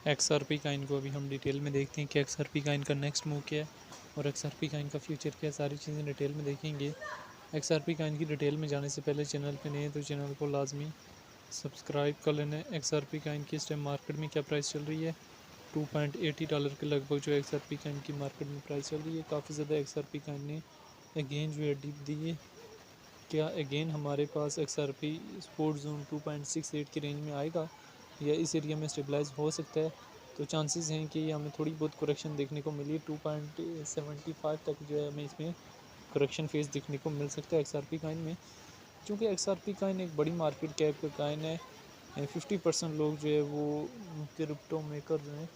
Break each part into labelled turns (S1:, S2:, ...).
S1: XRP coin को अभी हम डिटेल में देखते हैं कि XRP कॉइन का नेक्स्ट मूव क्या है और XRP कॉइन का फ्यूचर क्या है, सारी चीज़ें डिटेल में देखेंगे। XRP कॉइन की डिटेल में जाने से पहले चैनल पे नए हैं तो चैनल को लाजमी सब्सक्राइब कर लेना है। XRP कॉइन की इस टाइम मार्केट में क्या प्राइस चल रही है, $2.80 के लगभग जो XRP कॉइन की मार्केट में प्राइस चल रही है। काफ़ी ज़्यादा XRP कॉइन ने अगेन जो है डिप दी है। क्या अगेन हमारे पास XRP सपोर्ट जोन 2.68 की रेंज में आएगा या इस एरिया में स्टेबलाइज हो सकता है? तो चांसेस हैं कि हमें थोड़ी बहुत करेक्शन देखने को मिली। 2.75 तक जो है हमें इसमें करेक्शन फेस देखने को मिल सकता है XRP कॉइन में, क्योंकि XRP कॉइन एक बड़ी मार्केट कैप का कॉइन है। 50% लोग जो है वो क्रिप्टो मेकर जो हैं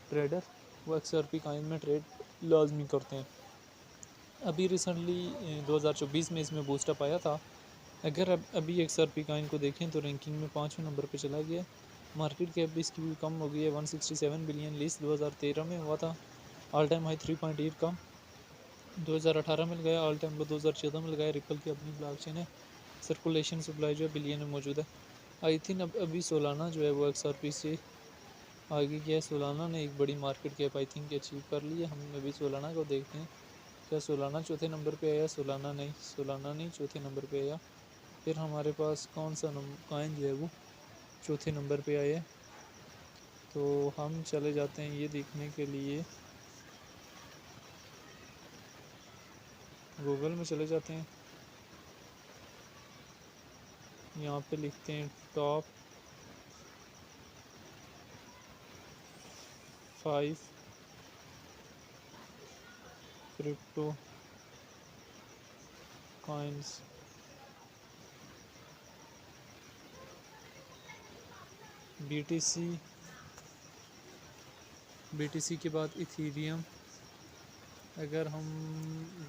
S1: ट्रेडर, वो XRP कॉइन में ट्रेड लाजमी करते हैं। अभी रिसेंटली 2024 में इसमें बूस्टअप आया था। अगर अब अभी XRP कॉइन को देखें तो रैंकिंग में 5वें नंबर पे चला गया। मार्केट कैप भी इसकी भी कम हो गई है, 167 बिलियन लिस्ट 2013 में हुआ था। ऑल टाइम हाई 3.8 का 2018 में लगाया, ऑल टाइम लो 2014 में लगाया। रिपल की अपनी ब्लॉकचेन है, सर्कुलेशन सप्लाई जो है बिलियन में मौजूद है। आई थिंक अब अभी सोलाना जो है वो XRP से आगे गया है। सोलाना ने एक बड़ी market cap I think achieve कर ली है। हम अभी सोलाना को देखते हैं, क्या सोलाना चौथे नंबर पे आया? सोलाना नहीं चौथे नंबर पे आया। फिर हमारे पास कौन सा कॉइन जो है वो चौथे नंबर पे आया है? तो हम चले जाते हैं ये देखने के लिए, गूगल में चले जाते हैं। यहाँ पे लिखते हैं टॉप 5 क्रिप्टो कॉइन्स। BTC के बाद इथीरियम। अगर हम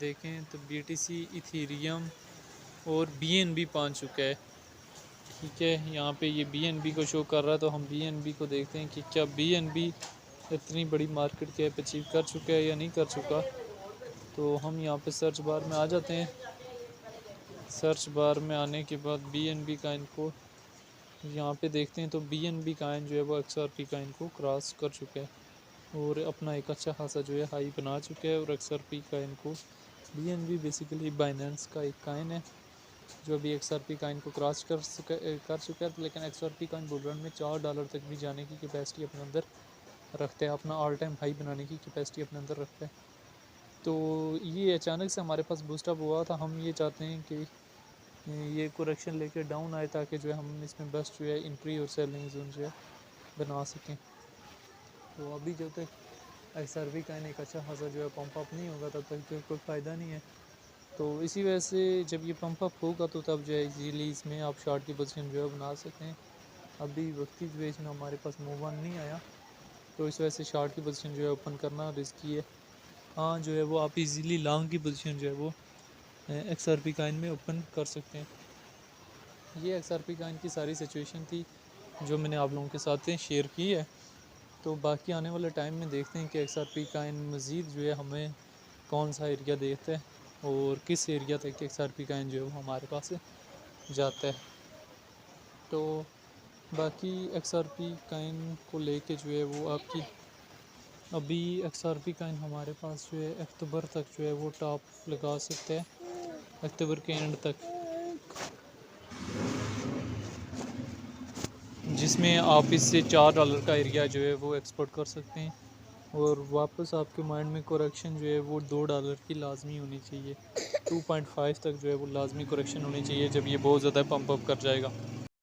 S1: देखें तो BTC, इथीरियम और BNB पहुंच चुका है। ठीक है, यहाँ पे ये BNB को शो कर रहा है, तो हम BNB को देखते हैं कि क्या BNB इतनी बड़ी मार्केट कैप अचीव कर चुका है या नहीं कर चुका। तो हम यहाँ पे सर्च बार में आ जाते हैं। सर्च बार में आने के बाद BNB कॉइन को यहाँ पे देखते हैं तो BNB कॉइन जो है वो XRP कॉइन को क्रॉस कर चुका है और अपना एक अच्छा खासा जो है हाई बना चुका है। और XRP कॉइन को BNB बेसिकली बाइनेंस का एक कॉइन है जो अभी XRP कॉइन को क्रॉस कर चुका है। लेकिन XRP कॉइन बुल रन में $4 तक भी जाने की कैपेसिटी अपने अंदर रखता है, अपना ऑल टाइम हाई बनाने की कैपेसिटी अपने अंदर रखता है। तो ये अचानक से हमारे पास बूस्टअप हुआ था। हम ये चाहते हैं कि ये करेक्शन लेके डाउन आए ताकि जो है हम इसमें बेस्ट जो है एंट्री और सेलिंग जोन जो है बना सकें। तो अभी जब तक XRP कॉइन एक अच्छा खासा जो है पंप अप नहीं होगा तब तक तो कोई फ़ायदा नहीं है। तो इसी वजह से जब ये पंप अप होगा तो तब जो है इजीली इसमें आप शॉर्ट की पोजीशन जो है बना सकते हैं। अभी वक्ती जो है इसमें हमारे पास मूव ऑन नहीं आया, तो इस वजह से शॉर्ट की पोजीशन जो है ओपन करना रिस्की है। हाँ जो है वो आप इजीली लॉन्ग की पोजीशन जो है वो XRP कॉइन में ओपन कर सकते हैं। ये XRP कॉइन की सारी सिचुएशन थी जो मैंने आप लोगों के साथ शेयर की है। तो बाकी आने वाले टाइम में देखते हैं कि XRP कॉइन मज़ीद जो है हमें कौन सा एरिया देता है और किस एरिया तक XRP कॉइन जो है वो हमारे पास जाता है। तो बाकी XRP कॉइन को लेके जो है वो आपकी अभी XRP कॉइन हमारे पास जो है अक्टूबर तक जो है वो टॉप लगा सकता है, अक्टूबर के एंड तक, जिसमें आप इससे $4 का एरिया जो है वो एक्सपोर्ट कर सकते हैं। और वापस आपके माइंड में करेक्शन जो है वो $2 की लाजमी होनी चाहिए। 2.5 तक जो है वो लाजमी करेक्शन होनी चाहिए जब ये बहुत ज़्यादा पंप अप कर जाएगा।